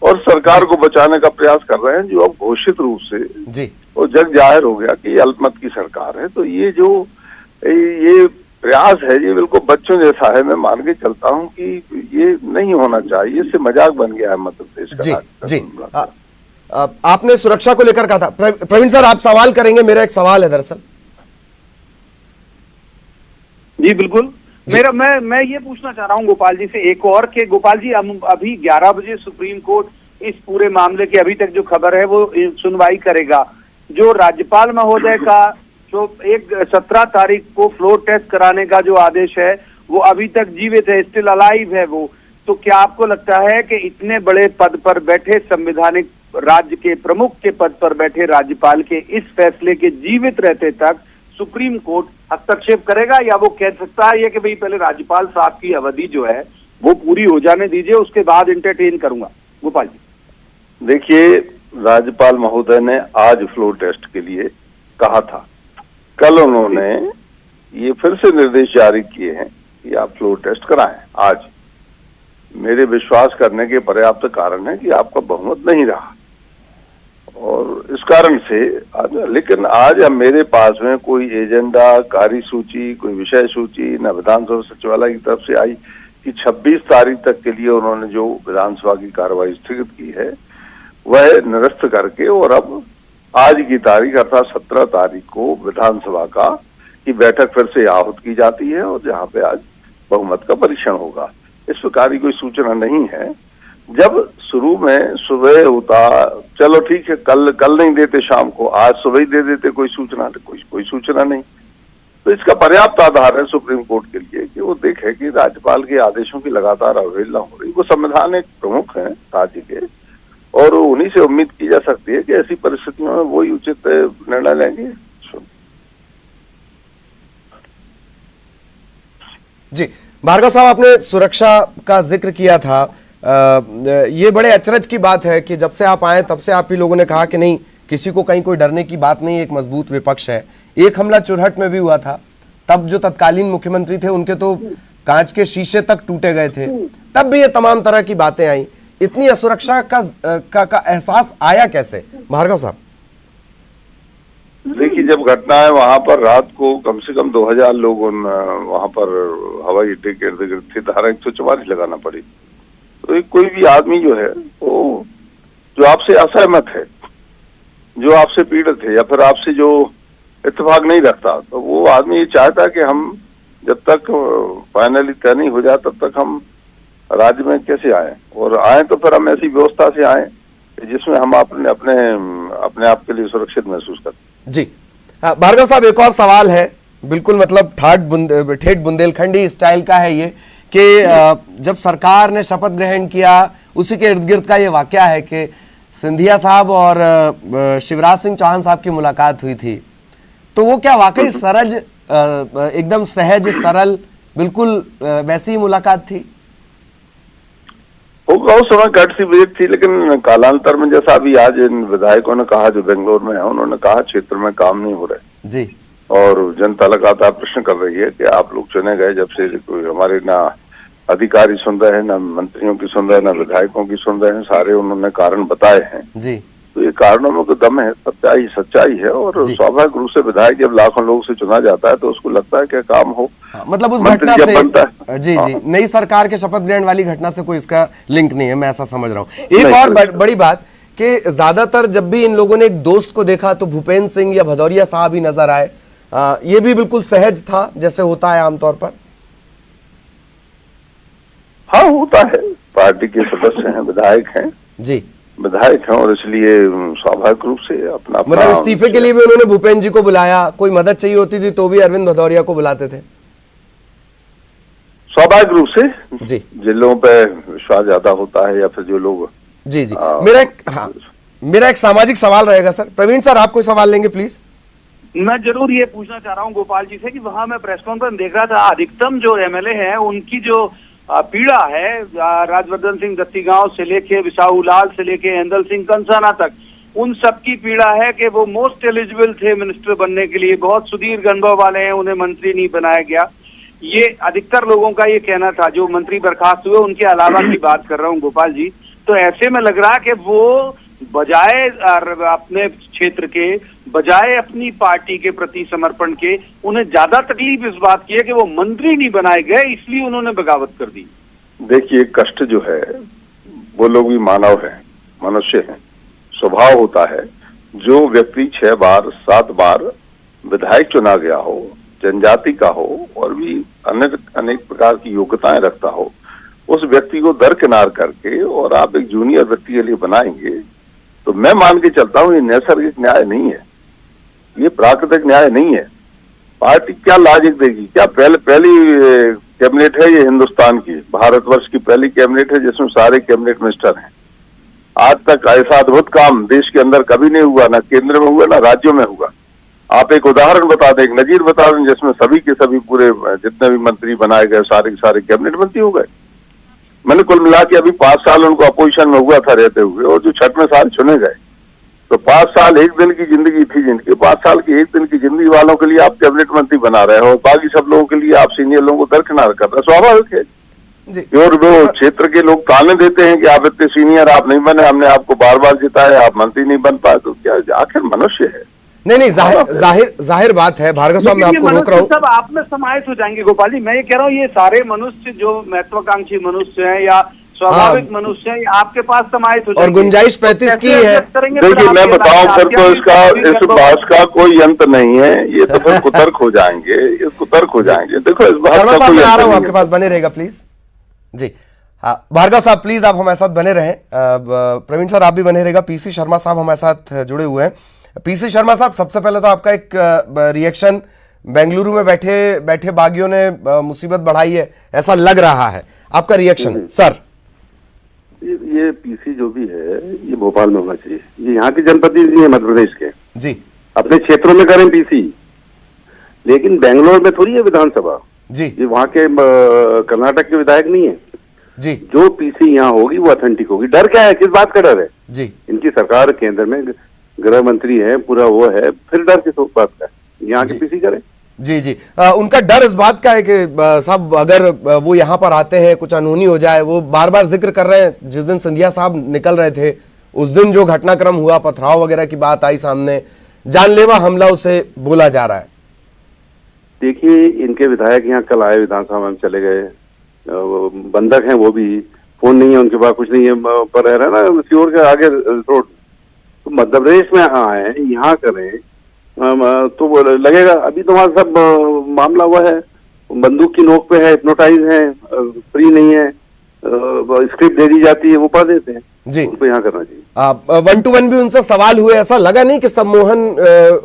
और सरकार को बचाने का प्रयास कर रहे हैं, जो अब घोषित रूप से जी और जग जाहिर हो गया कि अल्पमत की सरकार है। तो ये जो ये प्रयास है, ये बिल्कुल बच्चों जैसा है। मैं मान के चलता हूं कि ये नहीं होना चाहिए, इससे मजाक बन गया है मध्य प्रदेश का। जी जी। आपने सुरक्षा को लेकर कहा था। प्रवीण सर, आप सवाल करेंगे, मेरा एक सवाल है दरअसल। जी बिल्कुल, मेरा मैं ये पूछना चाह रहा हूँ गोपाल जी से एक और के गोपाल जी, हम अभी 11 बजे सुप्रीम कोर्ट इस पूरे मामले की अभी तक जो खबर है वो सुनवाई करेगा। जो राज्यपाल महोदय का जो 17 तारीख को फ्लोर टेस्ट कराने का जो आदेश है वो अभी तक जीवित है, स्टिल अलाइव है वो। तो क्या आपको लगता है कि इतने बड़े पद पर बैठे, संवैधानिक राज्य के प्रमुख के पद पर बैठे राज्यपाल के इस फैसले के जीवित रहते तक सुप्रीम कोर्ट हस्तक्षेप करेगा, या वो कह सकता है कि भाई पहले राज्यपाल साहब की अवधि जो है वो पूरी हो जाने दीजिए, उसके बाद इंटरटेन करूंगा? गोपाल जी देखिए, राज्यपाल महोदय ने आज फ्लोर टेस्ट के लिए कहा था, कल उन्होंने ये फिर से निर्देश जारी किए हैं कि आप फ्लोर टेस्ट कराएं आज। मेरे विश्वास करने के पर्याप्त कारण है कि आपका बहुमत नहीं रहा और इस कारण से आज, लेकिन आज अब मेरे पास में कोई एजेंडा, कार्यसूची, कोई विषय सूची न विधानसभा सचिवालय की तरफ से आई कि 26 तारीख तक के लिए उन्होंने जो विधानसभा की कार्रवाई स्थगित की है वह निरस्त करके और अब आज की तारीख अर्थात 17 तारीख को विधानसभा की बैठक फिर से आहूत की जाती है और जहां पे आज बहुमत का परीक्षण होगा। इस प्रकार की कोई सूचना नहीं है। जब शुरू में सुबह होता, चलो ठीक है, कल नहीं देते शाम को, आज सुबह ही दे देते कोई सूचना नहीं, तो इसका पर्याप्त आधार है सुप्रीम कोर्ट के लिए कि वो देखे कि राज्यपाल के आदेशों की लगातार अवहेलना हो रही। वो संवैधानिक प्रमुख हैं राज्य के और उन्हीं से उम्मीद की जा सकती है कि ऐसी परिस्थितियों में वही उचित निर्णय लेंगे। जी भार्गव साहब, आपने सुरक्षा का जिक्र किया था। ये बड़े अचरज की बात है कि जब से आप आए तब से आप ही लोगों ने कहा कि नहीं, किसी को कहीं कोई डरने की बात नहीं, एक मजबूत विपक्ष है। एक हमला चुरहट में भी हुआ था, तब जो तत्कालीन मुख्यमंत्री थे उनके तो कांच के शीशे तक टूटे गए थे, तब भी ये तमाम तरह की बातें आई। इतनी असुरक्षा का एहसास आया कैसे भार्गव साहब? देखिए, जब घटना है वहां पर रात को कम से कम 2000 लोग वहां पर हवाई अड्डे के इर्द गिर्द थे, धारा 144 लगाना पड़ी। तो कोई भी आदमी जो है वो जो आपसे असहमत है, जो आपसे पीड़ित है या फिर आपसे जो इत्तेफाक नहीं रखता, तो वो आदमी ये चाहता है कि हम जब तक फाइनली तय नहीं हो जाए तब तक हम राज्य में कैसे आए, और आए तो फिर हम ऐसी व्यवस्था से आए जिसमें हम अपने आप के लिए सुरक्षित महसूस करते। जी भार्गव साहब, एक और सवाल है, बिल्कुल मतलब ठेठ बुंदेलखंडी स्टाइल का है ये, कि जब सरकार ने शपथ ग्रहण किया उसी के इर्द गिर्द का ये वाकया है कि सिंधिया साहब और शिवराज सिंह चौहान साहब की मुलाकात हुई थी, तो वो क्या वाकई सरज, एकदम सहज सरल, बिल्कुल वैसी ही मुलाकात थी? होगा, उस समय कट सी ब्रेक थी, लेकिन कालांतर में जैसा अभी आज इन विधायकों ने कहा जो बेंगलोर में है, उन्होंने कहा क्षेत्र में काम नहीं हो रहे जी, और जनता लगातार प्रश्न कर रही है कि आप लोग चुने गए जब से कोई हमारे ना अधिकारी सुन रहे हैं, ना मंत्रियों की सुन रहे हैं, ना विधायकों की सुन रहे हैं, सारे उन्होंने कारण बताए हैं जी। तो ये कारणों में तो दम है, सच्चाई है। और स्वाभाविक रूप से विधायक जब लाखों लोगों से चुना जाता है तो उसको लगता है कि काम हो। मतलब उस घटना से जी नई सरकार के शपथ ग्रहण वाली घटना से कोई इसका लिंक नहीं है, मैं ऐसा समझ रहा हूँ। एक और बड़ी बात कि ज्यादातर जब भी इन लोगों ने एक दोस्त को देखा तो भूपेंद्र सिंह या भदौरिया साहब ही नजर आए। ये भी बिल्कुल सहज था जैसे होता है आमतौर पर? हाँ, होता है, पार्टी के सदस्य हैं, विधायक हैं जी, विधायक हैं, और इसलिए स्वाभाविक रूप से अपना मतलब इस्तीफे के लिए भी उन्होंने भूपेंद्र जी को बुलाया, कोई मदद चाहिए होती थी तो भी अरविंद भदौरिया को बुलाते थे। स्वाभाविक रूप से जी, जिन लोगों पे विश्वास ज्यादा होता है या फिर जो लोग जी जी। मेरा एक सामाजिक सवाल रहेगा सर। प्रवीण सर, आप कोई सवाल लेंगे प्लीज? मैं जरूर ये पूछना चाह रहा हूँ गोपाल जी से कि वहां मैं प्रेस कॉन्फ्रेंस देख रहा था, अधिकतम जो एमएलए हैं उनकी जो पीड़ा है, राजवर्धन सिंह दत्तीगांव से लेके विसाहू लाल से लेके हेंदल सिंह कंसाना तक, उन सबकी पीड़ा है कि वो मोस्ट एलिजिबल थे मिनिस्टर बनने के लिए, बहुत सुदीर्घ अनुभव वाले हैं, उन्हें मंत्री नहीं बनाया गया। ये अधिकतर लोगों का ये कहना था, जो मंत्री बर्खास्त हुए उनके अलावा की बात कर रहा हूँ गोपाल जी। तो ऐसे में लग रहा कि वो बजाय अपने क्षेत्र के, बजाय अपनी पार्टी के प्रति समर्पण के, उन्हें ज्यादा तकलीफ इस बात की है कि वो मंत्री नहीं बनाए गए, इसलिए उन्होंने बगावत कर दी। देखिए, कष्ट जो है वो लोग भी मानव हैं, मनुष्य हैं, स्वभाव होता है, जो व्यक्ति 6 बार 7 बार विधायक चुना गया हो, जनजाति का हो और भी अनेक प्रकार की योग्यताएं रखता हो, उस व्यक्ति को दरकिनार करके और आप एक जूनियर व्यक्ति के लिए बनाएंगे, तो मैं मान के चलता हूं ये नैसर्गिक न्याय नहीं है, ये प्राकृतिक न्याय नहीं है। पार्टी क्या लॉजिक देगी? क्या पहली कैबिनेट है ये हिंदुस्तान की, भारतवर्ष की पहली कैबिनेट है जिसमें सारे कैबिनेट मिनिस्टर हैं। आज तक ऐसा अद्भुत काम देश के अंदर कभी नहीं हुआ, ना केंद्र में हुआ ना राज्यों में हुआ। आप एक उदाहरण बता दें, एक नजीर बता दें जिसमें सभी के सभी पूरे जितने भी मंत्री बनाए गए सारे के सारे कैबिनेट मंत्री हो गए। मैंने कुल मिला के अभी 5 साल उनको अपोजिशन में हुआ था रहते हुए, और जो 6वें साल चुने गए, तो 5 साल एक दिन की जिंदगी थी जिनकी, 5 साल की एक दिन की जिंदगी वालों के लिए आप कैबिनेट मंत्री बना रहे हो, बाकी सब लोगों के लिए आप सीनियर लोगों को दरकिनार कर रहे हो। स्वाभाविक है और वो क्षेत्र के लोग ताने देते हैं कि आप इतने सीनियर आप नहीं बने, हमने आपको बार बार जिताया, आप मंत्री नहीं बन पाए। तो क्या आखिर मनुष्य है? नहीं, जाहिर बात है। भार्गव साहब, मैं आपको रोक रहा हूँ। सब आप में समाहित हो जाएंगे गोपाल जी। मैं ये कह रहा हूँ, ये सारे मनुष्य जो महत्वाकांक्षी मनुष्य हैं या स्वाभाविक मनुष्य हैं, आपके पास समाहित हो जाएंगे। और गुंजाइश 35 की है। देखिए मैं बताऊं फिर तो इस बात का कोई अंत नहीं है, ये तो फिर कुतर्क हो जाएंगे, ये कुतर्क हो जाएंगे। देखो इस बात शर्मा का साहब, कोई मैं आ अंत रहा हूँ नहीं आपके है। पास, बने रहेगा प्लीज जी। हाँ भार्गव साहब, प्लीज आप हमारे साथ बने रहें। प्रवीण सर आप भी बने रहेगा। पीसी शर्मा साहब हमारे साथ जुड़े हुए हैं। पीसी शर्मा साहब, सबसे पहले तो आपका एक रिएक्शन, बेंगलुरु में बैठे बागियों ने मुसीबत बढ़ाई है ऐसा लग रहा है, आपका रिएक्शन सर? ये पीसी जो भी है ये भोपाल में होना चाहिए, ये यहाँ के जनप्रतिनिधि है मध्य प्रदेश के जी, अपने क्षेत्रों में करें पीसी, लेकिन बेंगलोर में थोड़ी है विधानसभा जी, ये वहाँ के कर्नाटक के विधायक नहीं है जी। जो पीसी यहाँ होगी वो ऑथेंटिक होगी। डर क्या है, किस बात का डर है जी? इनकी सरकार केंद्र में गृह मंत्री है, पूरा वो है, फिर डर किस बात का? यहाँ के पीसी करें। जी जी। उनका डर इस बात का है कि साहब अगर वो यहाँ पर आते हैं कुछ अनहोनी हो जाए। वो बार बार जिक्र कर रहे हैं, जिस दिन सिंधिया साहब निकल रहे थे उस दिन जो घटनाक्रम हुआ, पथराव वगैरह की बात आई सामने, जानलेवा हमला उसे बोला जा रहा है। देखिए इनके विधायक यहाँ कल आए, विधानसभा में चले गए, बंधक हैं, वो भी फोन नहीं है उनके पास, कुछ नहीं है, पर रह रहा है ना सियोर के आगे रोड। तो मध्य प्रदेश में आए यहाँ करें तो लगेगा अभी तो वहाँ सब मामला हुआ है, बंदूक की नोक पे है, हिप्नोटाइज है, फ्री नहीं है, स्क्रिप्ट दे दी जाती है, वो पढ़ देते हैं जी। उनको यहाँ करना चाहिए। 1-to-1 भी उनसे सवाल हुए, ऐसा लगा नहीं कि सम्मोहन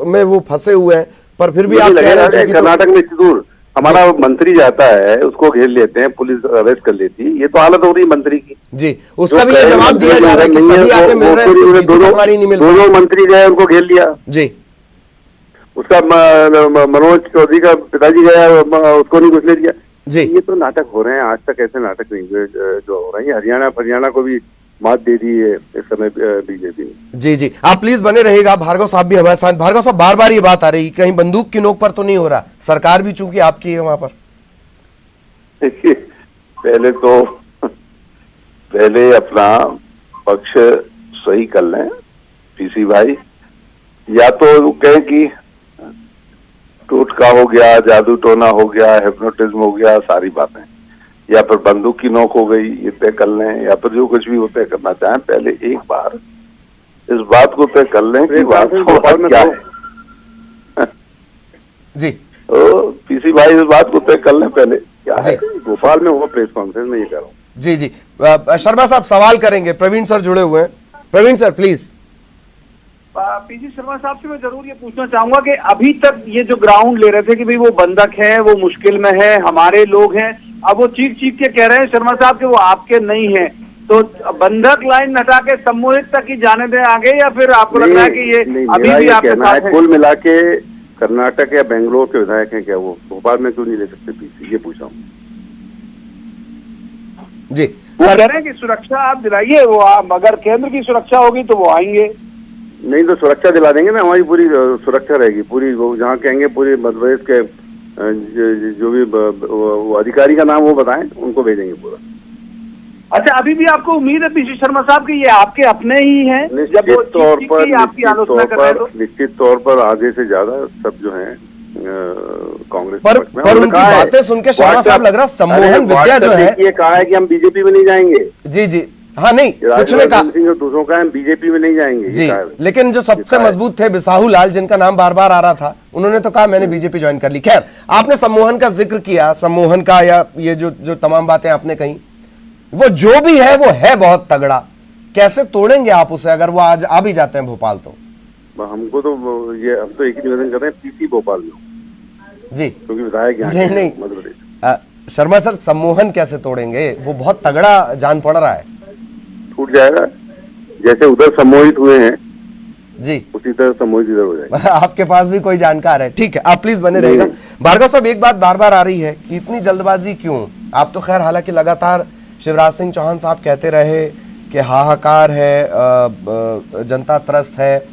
में वो फंसे हुए हैं, पर फिर भी आप कह रहे हैं कर्नाटक में दूर हमारा मंत्री जाता है, उसको घेर लेते हैं, पुलिस अरेस्ट कर लेती है, ये तो हालत हो रही है मंत्री की जी। उसका भी ये जवाब दिया जा रहा है कि सभी आके मिल रहे हैं, दोनों मंत्री गए उनको घेर लिया जी। उसका मनोज चौधरी का पिताजी गया, उसको नहीं घुसने दिया जी। ये तो नाटक हो रहे हैं, आज तक ऐसे नाटक नहीं हुए जो हो रहे हैं। हरियाणा को भी मात दे दी है इस समय बीजेपी ने। जी जी, आप प्लीज बने रहिएगा। भार्गव साहब भी हमारे साथ। भार्गव साहब, बार बार ये बात आ रही है कहीं बंदूक की नोक पर तो नहीं हो रहा, सरकार भी चूंकि आपकी है वहां पर। पहले अपना पक्ष सही कर लें पीसी भाई, या तो कहें कि टोटका हो गया, जादू टोना हो गया, हिप्नोटिज्म हो गया, सारी बातें, या फिर बंदूक की नोक हो गई, ये तय कर लें, या फिर जो कुछ भी वो तय करना चाहें, पहले एक बार इस बात को तय कर लें कि बात क्या है जी। तो पीसी भाई इस बात को तय कर लें पहले क्या है। भोपाल में हुआ प्रेस कॉन्फ्रेंस में ये कह रहा हूँ जी जी। शर्मा साहब सवाल करेंगे, प्रवीण सर जुड़े हुए हैं। Praveen sir please. PG Sharma साहब से मैं जरूर ये पूछना चाहूंगा कि अभी तक ये जो ग्राउंड ले रहे थे कि भाई वो बंधक है, वो मुश्किल में है, हमारे लोग हैं, अब वो चीख के कह रहे हैं शर्मा साहब कि वो आपके नहीं है, तो बंधक लाइन हटा के सम्मोहित तक ही जाने दें आगे, या फिर आपको लग रहा है कि ये अभी भी आपके साथ है? कुल मिला के कर्नाटक या बेंगलोर के विधायक हैं क्या, वो भोपाल में क्यों नहीं ले सकते पीसी, ये पूछा हूँ जी। सर कह रहे हैं कि सुरक्षा आप दिलाइए, वो अगर केंद्र की सुरक्षा होगी तो वो आएंगे। नहीं तो सुरक्षा दिला देंगे ना, हमारी पूरी सुरक्षा रहेगी पूरी, वो जहाँ कहेंगे पूरे मध्य प्रदेश के जो भी वो अधिकारी का नाम वो बताएं, उनको भेजेंगे पूरा। अच्छा, अभी भी आपको उम्मीद है पीसी शर्मा साहब की ये आपके अपने ही हैं? निश्चित तौर पर आधे से ज्यादा सब जो है कांग्रेस पर उनकी बातें सुन के शर्मा साहब लग रहा सम्मोहन विद्या जो है, ये कहा है कि हम बीजेपी में नहीं जाएंगे। जी जी, हाँ नहीं, कुछ ने कहा सिंह और दूसरों का, हम बीजेपी में नहीं जाएंगे जी, लेकिन जो सबसे मजबूत थे बिसाहू लाल, जिनका नाम बार बार आ रहा था, उन्होंने तो कहा मैंने बीजेपी ज्वाइन कर ली। खैर, आपने सम्मोहन का जिक्र किया, सम्मोहन का, या ये जो तमाम बातें आपने कही, वो जो भी है वो है बहुत तगड़ा। कैसे तोड़ेंगे आप उसे अगर वो आज आ भी जाते हैं भोपाल? तो हमको तो ये, हम तो एक ही निवेदन कर रहे हैं, पीसी भोपाल में जी, क्योंकि विधायक यहाँ नहीं मध्य प्रदेश। शर्मा सर, सम्मोहन कैसे तोड़ेंगे? वो बहुत तगड़ा जान पड़ रहा है। छूट जाएगा, जैसे उधर सम्मोहित हुए हैं जी, उसी तरह सम्मोहित इधर हो जाएगा। आपके पास भी कोई जानकार है? ठीक है, आप प्लीज बने रहिएगा। भार्गव साहब, एक बात बार बार आ रही है कि इतनी जल्दबाजी क्यों? आप तो खैर हालांकि लगातार शिवराज सिंह चौहान साहब कहते रहे कि हाहाकार है, जनता त्रस्त है,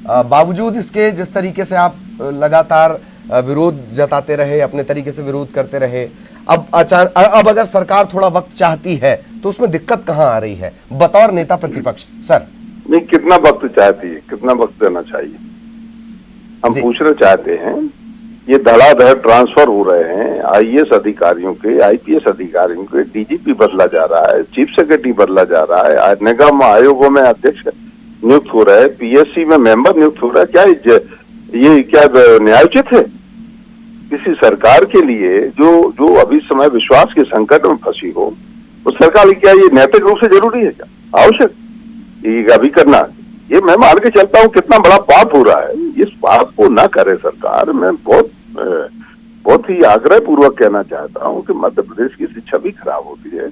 बावजूद इसके जिस तरीके से आप लगातार विरोध जताते रहे, अपने तरीके से विरोध करते रहे, अब अगर सरकार थोड़ा वक्त चाहती है तो उसमें दिक्कत कहां आ रही है बतौर नेता प्रतिपक्ष? सर नहीं, कितना वक्त चाहती है, कितना वक्त देना चाहिए, हम पूछना चाहते हैं। ये धड़ाधड़ ट्रांसफर हो रहे हैं आईएएस अधिकारियों के, आईपीएस अधिकारियों के, डीजीपी बदला जा रहा है, चीफ सेक्रेटरी बदला जा रहा है, निगम आयोगों में अध्यक्ष नियुक्त हो रहे हैं, पीएससी में मेंबर नियुक्त हो रहा है। क्या ये क्या न्यायोचित है? किसी सरकार के लिए जो अभी समय विश्वास के संकट में फंसी हो, उस सरकार की क्या ये नैतिक रूप से जरूरी है? क्या आवश्यक ये अभी करना? ये मैं मान के चलता हूँ कितना बड़ा पाप हो रहा है। इस पाप को ना करे सरकार। मैं बहुत ही आग्रह पूर्वक कहना चाहता हूँ कि मध्य प्रदेश की शिक्षा भी खराब होती है।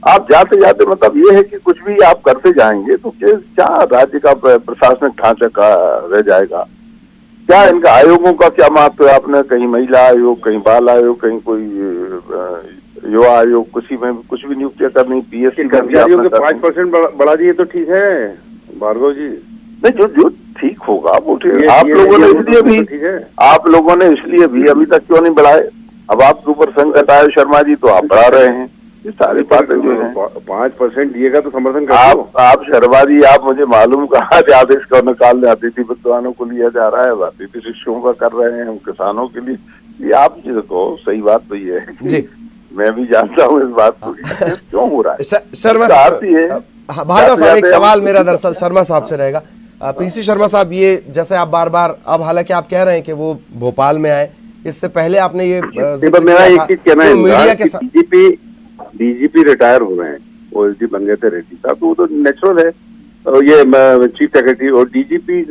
आप जाते जाते मतलब ये है कि कुछ भी आप करते जाएंगे तो क्या राज्य का प्रशासनिक ढांचा का रह जाएगा? क्या इनका आयोगों का क्या महत्व है? आपने कहीं महिला आयोग, कहीं बाल आयोग, कहीं कोई युवा आयोग, किसी में कुछ भी नियुक्तियां करनी, पीएससी कर्मचारियों के 5% बढ़ा दिए तो ठीक है भार्गव जी। नहीं, जो ठीक होगा वो ठीक। आप लोगों ने इसलिए भी आप लोगों ने इसलिए भी अभी तक क्यों नहीं बढ़ाए? अब आपके ऊपर संकट आए शर्मा जी तो आप बढ़ा रहे हैं। ये सारी बातें जो है 5% दिएगा तो समर्थन कर आप शर्मा जी, आप मुझे मालूम कहा आदेश का निकालने अतिथि विद्वानों को लिया जा रहा है, अतिथि शिक्षकों का कर रहे हैं, हम किसानों के लिए। ये आप देखो, सही बात तो ये है जी, मैं भी जानता हूँ इस बात को क्यों हो रहा है। शर्मा भार्गव साहब, एक सवाल मेरा दरअसल शर्मा साहब से रहेगा। पीसी शर्मा साहब, ये जैसे आप बार बार, अब हालांकि आप कह रहे हैं कि वो भोपाल में आए, इससे पहले आपने ये मेरा एक चीज कहना है, मीडिया के साथ डीजीपी रिटायर हो रहे हैं, ओएसडी बन गए थे रेड्डी साहब, तो वो तो नेचुरल है। ये चीफ सेक्रेटरी और डीजीपी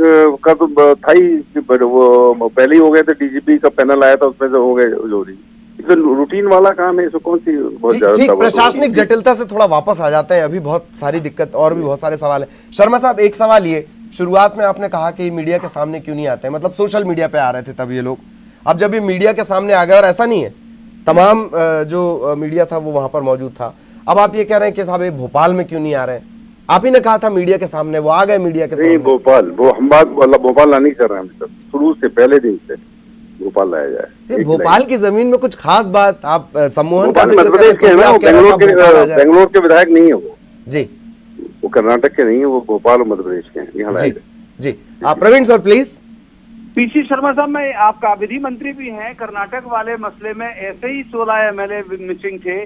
का तो था ही, वो पहले ही हो गए थे। डीजीपी का पैनल आया था, उसमें से हो गए जोड़ी। तो रूटीन वाला काम है, इसको कौन सी बहुत ज्यादा प्रशासनिक जटिलता से थोड़ा वापस आ जाते हैं। अभी बहुत सारी दिक्कत और भी बहुत सारे सवाल है। शर्मा साहब, एक सवाल ये, शुरुआत में आपने कहा कि मीडिया के सामने क्यों नहीं आते हैं, मतलब सोशल मीडिया पे आ रहे थे तब ये लोग। अब जब ये मीडिया के सामने आ गए, और ऐसा नहीं है, तमाम जो मीडिया था वो वहां पर मौजूद था, अब आप ये कह रहे हैं कि साहब ये भोपाल में क्यों नहीं आ रहे हैं? आप ही ने कहा था मीडिया के सामने, वो आ गए मीडिया के सामने। भोपाल, वो हम बात भोपाल लाने कर रहे हैं, शुरू से पहले दिन से भोपाल लाया जाए। भोपाल की जमीन में कुछ खास बात? आप सम्मोहन का मध्य प्रदेश के है ना, बेंगलोर के विधायक नहीं है वो जी, वो कर्नाटक के नहीं है, वो भोपाल और मध्य प्रदेश के हैं। यहाँ लाया जी। Praveen sir please. PC Sharma साहब, मैं आपका विधि मंत्री भी हैं, कर्नाटक वाले मसले में ऐसे ही 16 एमएलए मिसिंग थे,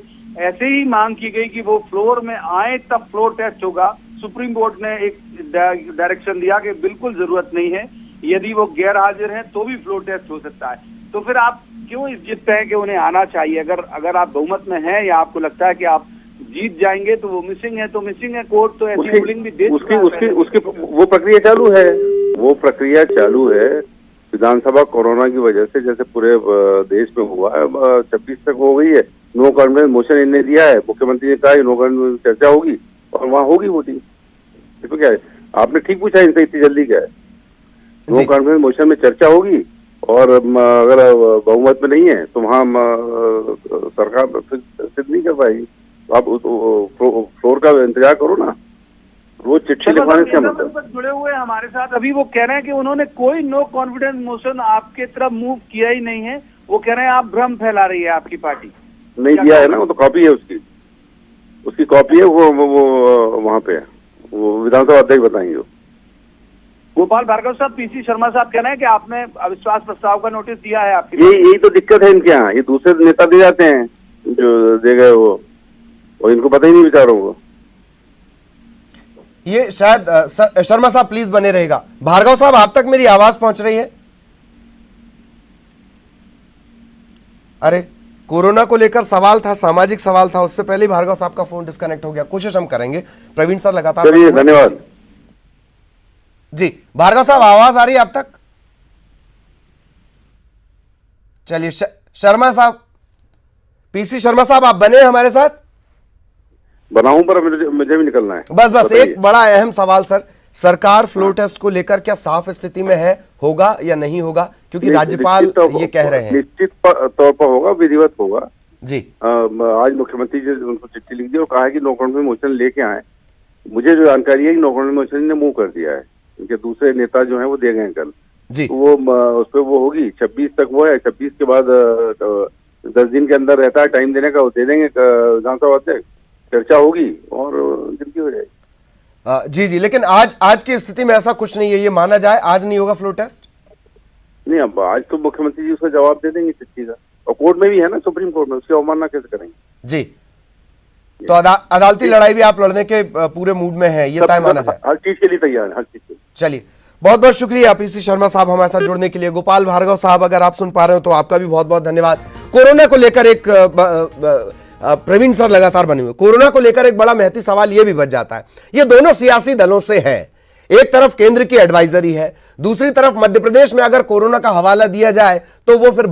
ऐसे ही मांग की गई कि वो फ्लोर में आए तब फ्लोर टेस्ट होगा। सुप्रीम कोर्ट ने एक डायरेक्शन दिया कि बिल्कुल जरूरत नहीं है, यदि वो गैर हाजिर हैं तो भी फ्लोर टेस्ट हो सकता है। तो फिर आप क्यों इस जिद पे हैं कि उन्हें आना चाहिए? अगर आप बहुमत में हैं या आपको लगता है कि आप जीत जाएंगे तो वो मिसिंग है तो मिसिंग है, कोर्ट तो ऐसी रूलिंग भी दे चुका है। उसकी वो प्रक्रिया चालू है, वो प्रक्रिया चालू है। विधानसभा कोरोना की वजह से जैसे पूरे देश में हुआ है, 26 तक हो गई है। नो कॉन्फिडेंस मोशन इन्हें दिया है, मुख्यमंत्री ने कहा नो कॉन्फिडेंस चर्चा होगी और वहाँ होगी वोटिंग। इसमें क्या है? आपने ठीक पूछा, इनसे इतनी जल्दी क्या है? नो कॉन्फिडेंस मोशन में चर्चा होगी और अगर बहुमत में नहीं है तो वहाँ सरकार सिद्ध नहीं कर पाएगी। आप फ्लोर का इंतजार करो ना, रोज चिट्ठी लिखवाने से मतलब। जुड़े हुए हमारे साथ अभी वो कह रहे हैं कि उन्होंने कोई नो कॉन्फिडेंस मोशन आपके तरफ मूव किया ही नहीं है। वो कह रहे हैं आप भ्रम फैला रही है आपकी पार्टी। नहीं दिया है ना, वो तो कॉपी है उसकी कॉपी है, वो वहाँ पे है, वो विधानसभा अध्यक्ष बताएंगे। गोपाल भार्गव साहब, पीसी शर्मा साहब कह रहे हैं कि आपने अविश्वास प्रस्ताव का नोटिस दिया है आपके। यही तो दिक्कत है इनके यहाँ, ये दूसरे नेता दे जाते हैं जो दे गए वो, और इनको पता ही नहीं बेचारों को। ये शायद शर्मा साहब प्लीज बने रहेगा। भार्गव साहब, आप तक मेरी आवाज पहुंच रही है? अरे, कोरोना को लेकर सवाल था, सामाजिक सवाल था, उससे पहले भार्गव साहब का फोन डिस्कनेक्ट हो गया। कोशिश हम करेंगे। प्रवीण सर लगातार। चलिए, धन्यवाद जी। भार्गव साहब, आवाज आ रही है आप तक? चलिए, शर्मा साहब, पीसी शर्मा साहब, आप बने हमारे साथ? बनाऊं, पर मुझे भी निकलना है। बस एक बड़ा अहम सवाल सर, सरकार फ्लोर टेस्ट को लेकर क्या साफ स्थिति में है, होगा या नहीं होगा? क्योंकि राज्यपाल ये कह रहे हैं। निश्चित तौर पर होगा, विधिवत होगा जी। आज मुख्यमंत्री जी उनको चिट्ठी लिख दी और कहा है कि नो कॉन्फिडेंस मोशन लेके आए। मुझे जो जानकारी है कि नो कॉन्फिडेंस मोशन ने मूव कर दिया है, उनके दूसरे नेता जो है वो दे गए कल जी। तो वो उस पर वो होगी 26 तक, वो है 26 के बाद 10 दिन के अंदर रहता है टाइम देने का, वो दे देंगे विधानसभा अध्यक्ष, चर्चा होगी और गिनती हो जाएगी। जी जी, लेकिन आज की स्थिति में ऐसा कुछ नहीं है, ये माना जाए आज नहीं होगा फ्लोर टेस्ट? नहीं, अब आज तो मुख्यमंत्री जी उसका जवाब दे देंगे चिट्ठी का, और कोर्ट में भी है ना, सुप्रीम कोर्ट में, उसकी अवमानना कैसे करेंगे? जी, तो अदालती लड़ाई भी आप लड़ने के पूरे मूड में है, ये तय माना जाए? हर चीज के लिए तैयार है, हर चीज के लिए। चलिए, बहुत बहुत शुक्रिया पीसी शर्मा साहब हमारे साथ जुड़ने के लिए। गोपाल भार्गव साहब, अगर आप सुन पा रहे हो तो आपका भी बहुत बहुत धन्यवाद। कोरोना को लेकर एक प्रवीण सर लगातार बने हुए, कोरोना को लेकर एक बड़ा महती सवाल यह भी बच जाता है, ये दोनों सियासी दलों से है। एक तरफ केंद्र की एडवाइजरी है, दूसरी तरफ मध्य प्रदेश में अगर कोरोना का हवाला दिया जाए तो वो फिर